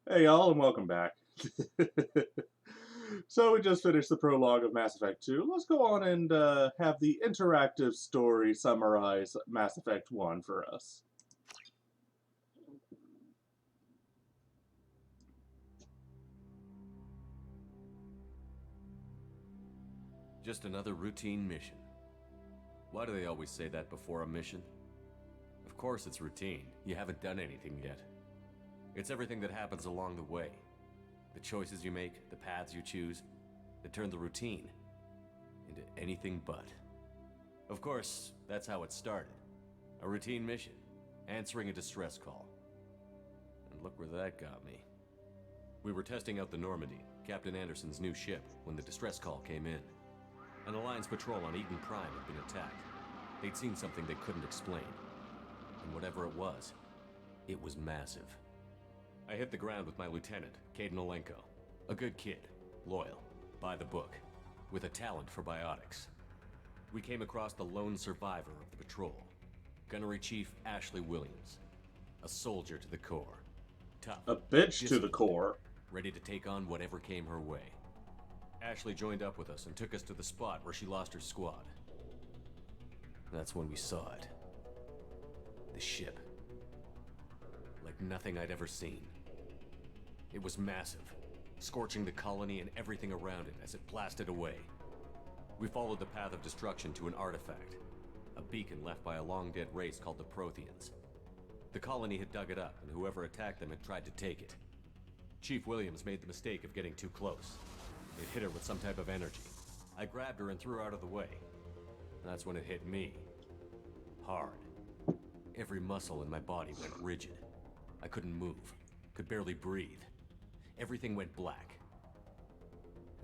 Hey y'all, and welcome back. So we just finished the prologue of Mass Effect 2. Let's go on and have the interactive story summarize Mass Effect 1 for us. Just another routine mission. Why do they always say that before a mission? Of course it's routine. You haven't done anything yet. It's everything that happens along the way. The choices you make, the paths you choose, that turn the routine into anything but. Of course, that's how it started. A routine mission, answering a distress call. And look where that got me. We were testing out the Normandy, Captain Anderson's new ship, when the distress call came in. An Alliance patrol on Eden Prime had been attacked. They'd seen something they couldn't explain. And whatever it was massive. I hit the ground with my lieutenant, Caden Olenko. A good kid, loyal, by the book, with a talent for biotics. We came across the lone survivor of the patrol, Gunnery Chief Ashley Williams. A soldier to the core. Tough, A bitch to the disciplined, core. ready to take on whatever came her way. Ashley joined up with us and took us to the spot where she lost her squad. That's when we saw it. The ship. Like nothing I'd ever seen. It was massive, scorching the colony and everything around it as it blasted away. We followed the path of destruction to an artifact, a beacon left by a long-dead race called the Protheans. The colony had dug it up, and whoever attacked them had tried to take it. Chief Williams made the mistake of getting too close. It hit her with some type of energy. I grabbed her and threw her out of the way. That's when it hit me. Hard. Every muscle in my body went rigid. I couldn't move, could barely breathe. Everything went black.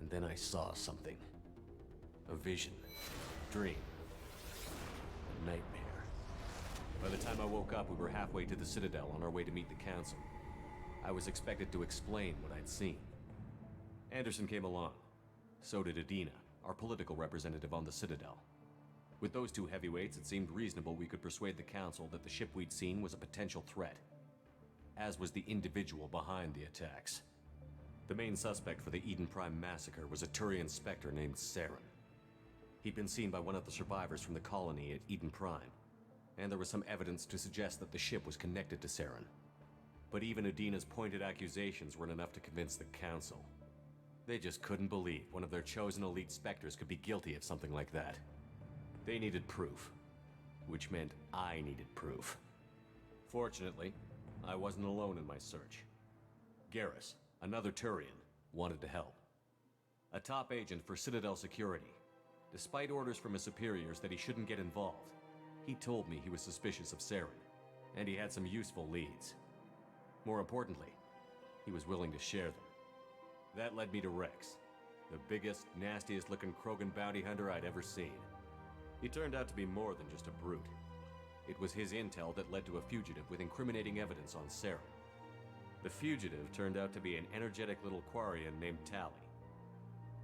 And then I saw something. A vision. Dream. A nightmare. By the time I woke up, we were halfway to the Citadel on our way to meet the Council. I was expected to explain what I'd seen. Anderson came along. So did Adina, our political representative on the Citadel. With those two heavyweights, it seemed reasonable we could persuade the Council that the ship we'd seen was a potential threat. As was the individual behind the attacks. The main suspect for the Eden Prime massacre was a Turian Spectre named Saren. He'd been seen by one of the survivors from the colony at Eden Prime, and there was some evidence to suggest that the ship was connected to Saren. But even Adina's pointed accusations weren't enough to convince the Council. They just couldn't believe one of their chosen elite Spectres could be guilty of something like that. They needed proof, which meant I needed proof. Fortunately, I wasn't alone in my search. Garrus, another Turian, wanted to help. A top agent for Citadel Security. Despite orders from his superiors that he shouldn't get involved, he told me he was suspicious of Saren, and he had some useful leads. More importantly, he was willing to share them. That led me to Rex, the biggest, nastiest looking Krogan bounty hunter I'd ever seen. He turned out to be more than just a brute. It was his intel that led to a fugitive with incriminating evidence on Saren. The fugitive turned out to be an energetic little Quarian named Tali.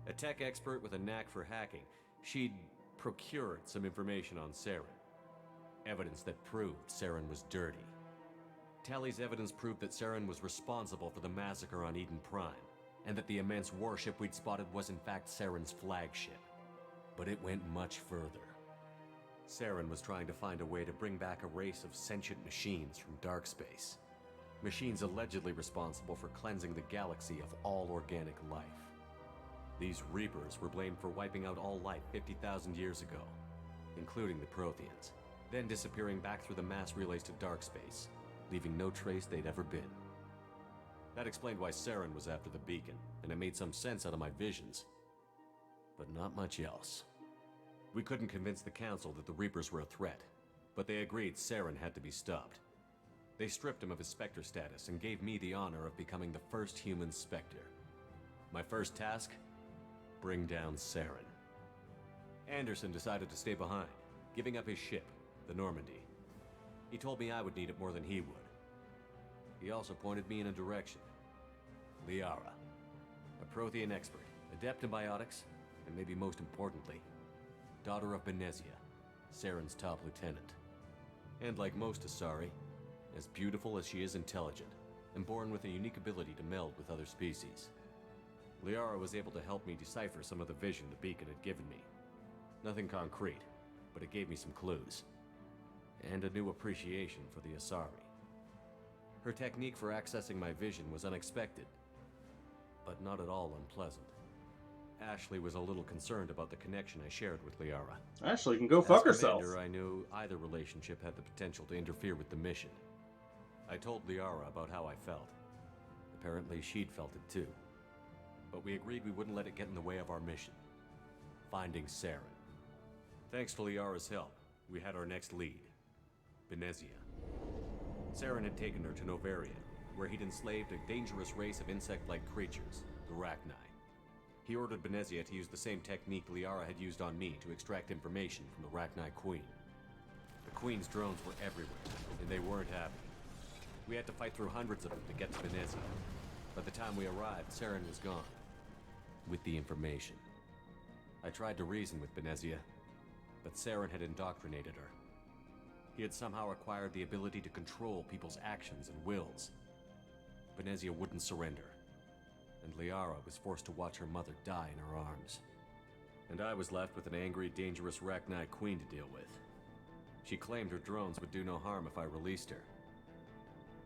A tech expert with a knack for hacking, she'd procured some information on Saren. Evidence that proved Saren was dirty. Tali's evidence proved that Saren was responsible for the massacre on Eden Prime, and that the immense warship we'd spotted was in fact Saren's flagship. But it went much further. Saren was trying to find a way to bring back a race of sentient machines from dark space. Machines allegedly responsible for cleansing the galaxy of all organic life. These Reapers were blamed for wiping out all life 50,000 years ago, including the Protheans, then disappearing back through the mass relays to dark space, leaving no trace they'd ever been. That explained why Saren was after the beacon, and it made some sense out of my visions. But not much else. We couldn't convince the Council that the Reapers were a threat, but they agreed Saren had to be stopped. They stripped him of his Spectre status and gave me the honor of becoming the first human Spectre. My first task? Bring down Saren. Anderson decided to stay behind, giving up his ship, the Normandy. He told me I would need it more than he would. He also pointed me in a direction. Liara, a Prothean expert, adept in biotics, and maybe most importantly, daughter of Benezia, Saren's top lieutenant. And like most Asari, as beautiful as she is intelligent. and born with a unique ability to meld with other species. Liara was able to help me decipher some of the vision the beacon had given me. Nothing concrete, but it gave me some clues. And a new appreciation for the Asari. Her technique for accessing my vision was unexpected, but not at all unpleasant. Ashley was a little concerned about the connection I shared with Liara. Ashley can go fuck As herself. commander, I knew either relationship had the potential to interfere with the mission. I told Liara about how I felt. Apparently, she'd felt it too. But we agreed we wouldn't let it get in the way of our mission. Finding Saren. Thanks to Liara's help, we had our next lead. Benezia. Saren had taken her to Novaria, where he'd enslaved a dangerous race of insect-like creatures, the Rachni. He ordered Benezia to use the same technique Liara had used on me to extract information from the Rachni Queen. The Queen's drones were everywhere, and they weren't happy. We had to fight through hundreds of them to get to Benezia. By the time we arrived, Saren was gone. With the information. I tried to reason with Benezia, but Saren had indoctrinated her. He had somehow acquired the ability to control people's actions and wills. Benezia wouldn't surrender, and Liara was forced to watch her mother die in her arms. And I was left with an angry, dangerous Rachni Queen to deal with. She claimed her drones would do no harm if I released her.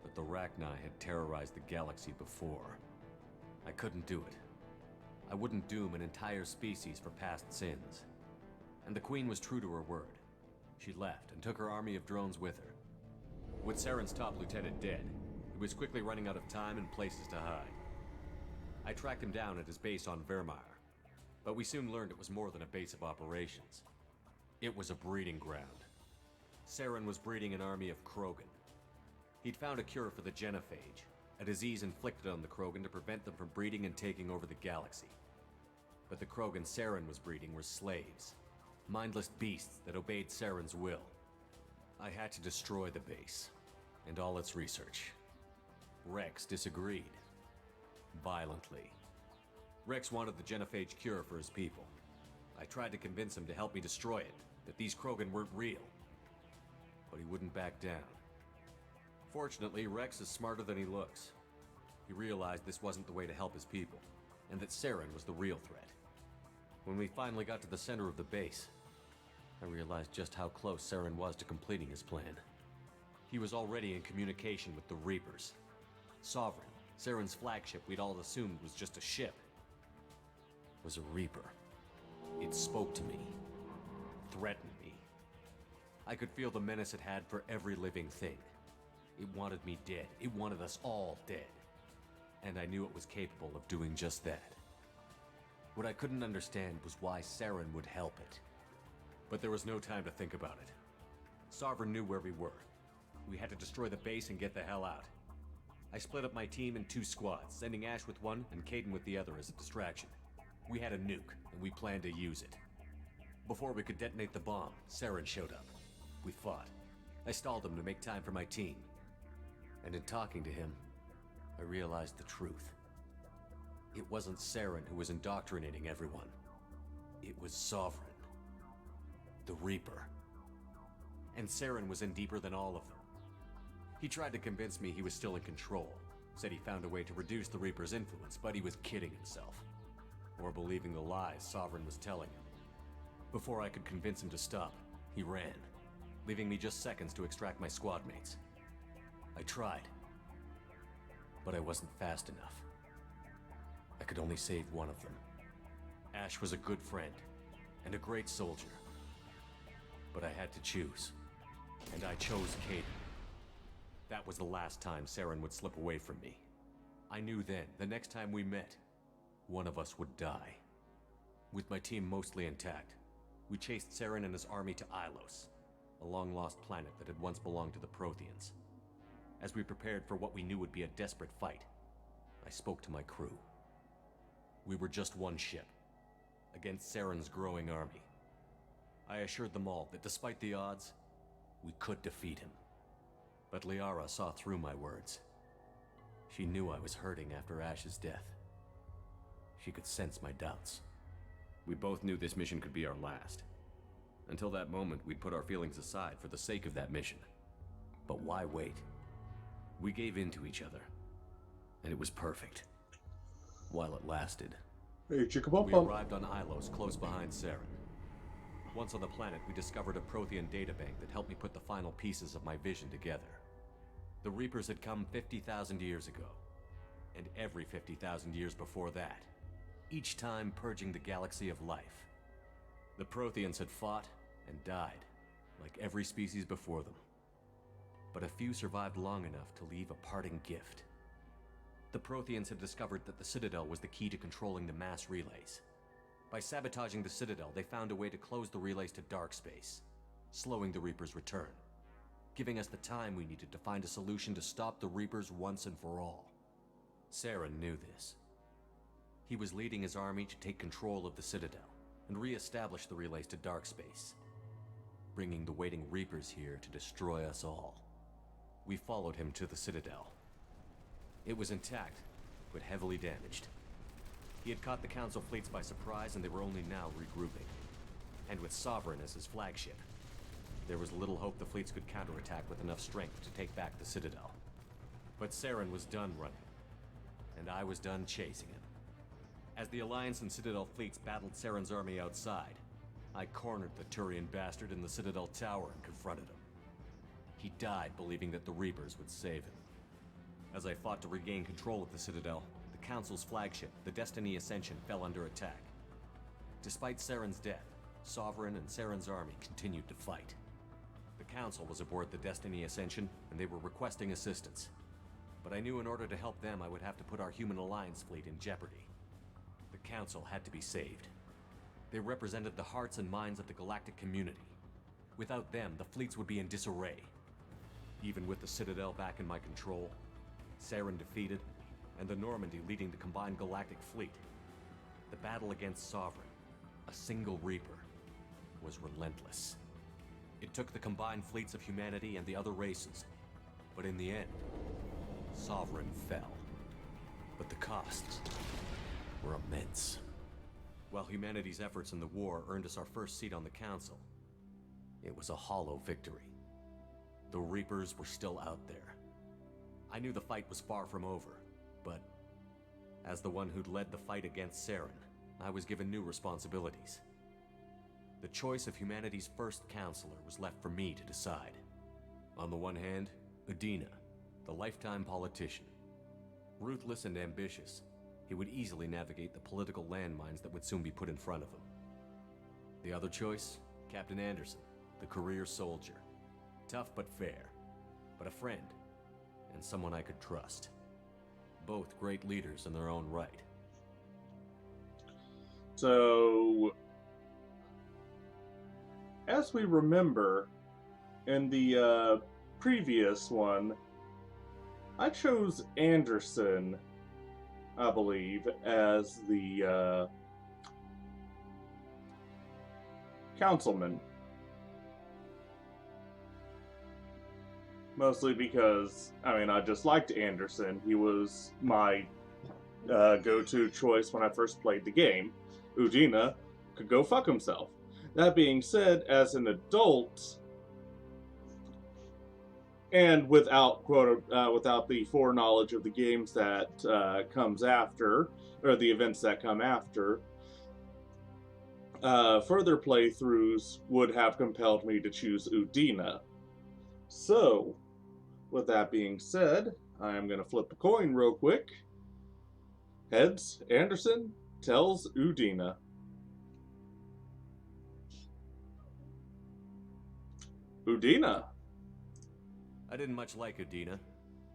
But the Rachni had terrorized the galaxy before. I couldn't do it. I wouldn't doom an entire species for past sins. And the Queen was true to her word. She left and took her army of drones with her. With Saren's top lieutenant dead, he was quickly running out of time and places to hide. I tracked him down at his base on Vermeer, but we soon learned it was more than a base of operations. It was a breeding ground. Saren was breeding an army of Krogan. He'd found a cure for the genophage, a disease inflicted on the Krogan to prevent them from breeding and taking over the galaxy. But the Krogan Saren was breeding were slaves, mindless beasts that obeyed Saren's will. I had to destroy the base, and all its research. Rex disagreed. Violently. Rex wanted the genophage cure for his people. I tried to convince him to help me destroy it, that these Krogan weren't real. But he wouldn't back down. Fortunately, Rex is smarter than he looks. He realized this wasn't the way to help his people, and that Saren was the real threat. When we finally got to the center of the base, I realized just how close Saren was to completing his plan. He was already in communication with the Reapers. Sovereign, Saren's flagship we'd all assumed was just a ship, was a Reaper. It spoke to me, threatened me. I could feel the menace it had for every living thing. It wanted me dead. It wanted us all dead. And I knew it was capable of doing just that. What I couldn't understand was why Saren would help it. But there was no time to think about it. Sovereign knew where we were. We had to destroy the base and get the hell out. I split up my team in 2 squads, sending Ash with one and Caden with the other as a distraction. We had a nuke, and we planned to use it. Before we could detonate the bomb, Saren showed up. We fought. I stalled him to make time for my team. And in talking to him, I realized the truth. It wasn't Saren who was indoctrinating everyone. It was Sovereign. The Reaper. And Saren was in deeper than all of them. He tried to convince me he was still in control. Said he found a way to reduce the Reaper's influence, but he was kidding himself. Or believing the lies Sovereign was telling him. Before I could convince him to stop, he ran, leaving me just seconds to extract my squad mates. I tried, but I wasn't fast enough. I could only save one of them. Ash was a good friend, and a great soldier. But I had to choose, and I chose Caden. That was the last time Saren would slip away from me. I knew then, the next time we met, one of us would die. With my team mostly intact, we chased Saren and his army to Ilos, a long-lost planet that had once belonged to the Protheans. As we prepared for what we knew would be a desperate fight, I spoke to my crew. We were just one ship, against Saren's growing army. I assured them all that despite the odds, we could defeat him. But Liara saw through my words. She knew I was hurting after Ash's death. She could sense my doubts. We both knew this mission could be our last. Until that moment, we'd put our feelings aside for the sake of that mission. But why wait? We gave in to each other, And it was perfect. While it lasted. Hey, We chicka-bum-bum. arrived on Ilos, close behind Saren. Once on the planet, we discovered a Prothean databank that helped me put the final pieces of my vision together. The Reapers had come 50,000 years ago, and every 50,000 years before that, each time purging the galaxy of life. The Protheans had fought and died, like every species before them. But a few survived long enough to leave a parting gift. The Protheans had discovered that the Citadel was the key to controlling the mass relays. By sabotaging the Citadel, they found a way to close the relays to dark space, slowing the Reapers' return, giving us the time we needed to find a solution to stop the Reapers once and for all. Saren knew this. He was leading his army to take control of the Citadel and re-establish the relays to dark space, bringing the waiting Reapers here to destroy us all. We followed him to the Citadel. It was intact, but heavily damaged. He had caught the Council fleets by surprise, and they were only now regrouping. And with Sovereign as his flagship, there was little hope the fleets could counterattack with enough strength to take back the Citadel. But Saren was done running, and I was done chasing him. As the Alliance and Citadel fleets battled Saren's army outside, I cornered the Turian bastard in the Citadel tower and confronted him. He died believing that the Reapers would save him. As I fought to regain control of the Citadel, the Council's flagship, the Destiny Ascension, fell under attack. Despite Saren's death, Sovereign and Saren's army continued to fight. The Council was aboard the Destiny Ascension, and they were requesting assistance. But I knew in order to help them, I would have to put our Human Alliance fleet in jeopardy. The Council had to be saved. They represented the hearts and minds of the galactic community. Without them, the fleets would be in disarray. Even with the Citadel back in my control, Saren defeated, and the Normandy leading the combined galactic fleet, the battle against Sovereign, a single Reaper, was relentless. It took the combined fleets of humanity and the other races, but in the end, Sovereign fell. But the costs were immense. While humanity's efforts in the war earned us our first seat on the Council, it was a hollow victory. The Reapers were still out there. I knew the fight was far from over, but as the one who'd led the fight against Saren, I was given new responsibilities. The choice of humanity's first counselor was left for me to decide. On the one hand, Udina, the lifetime politician. Ruthless and ambitious, he would easily navigate the political landmines that would soon be put in front of him. The other choice, Captain Anderson, the career soldier. Tough but fair, but a friend, and someone I could trust. Both great leaders in their own right. So, as we remember, in the previous one, I chose Anderson, I believe, as the councilman. Mostly because, I just liked Anderson. He was my go-to choice when I first played the game. Udina could go fuck himself. That being said, as an adult, and without without the foreknowledge of the games that comes after, or the events that come after, further playthroughs would have compelled me to choose Udina. So, with that being said, I am going to flip a coin real quick. Heads, Anderson. Tails, Udina. Udina. I didn't much like Udina,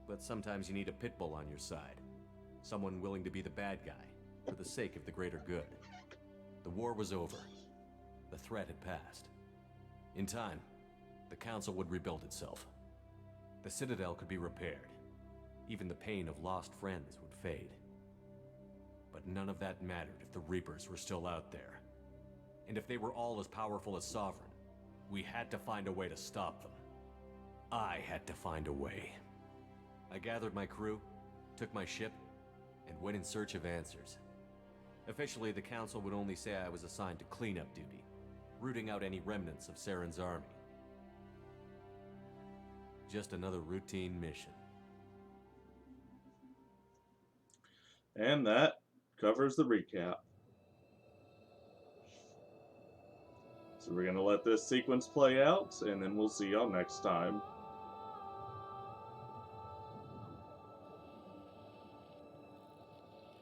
but sometimes you need a pit bull on your side. Someone willing to be the bad guy, for the sake of the greater good. The war was over. The threat had passed. In time, the Council would rebuild itself. The Citadel could be repaired. Even the pain of lost friends would fade. But none of that mattered if the Reapers were still out there. And if they were all as powerful as Sovereign, we had to find a way to stop them. I had to find a way. I gathered my crew, took my ship, and went in search of answers. Officially, the Council would only say I was assigned to cleanup duty, rooting out any remnants of Saren's army. Just another routine mission. And that covers the recap. So we're going to let this sequence play out, and then we'll see y'all next time.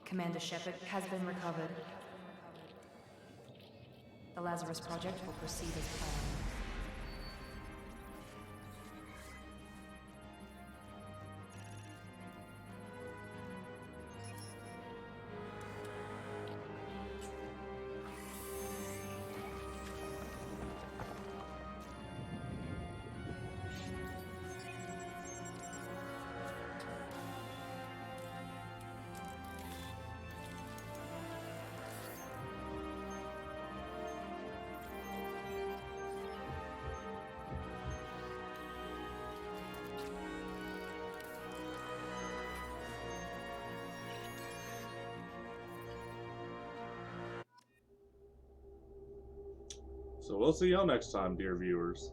Commander Shepard has been recovered. The Lazarus Project will proceed as planned. So we'll see y'all next time, dear viewers.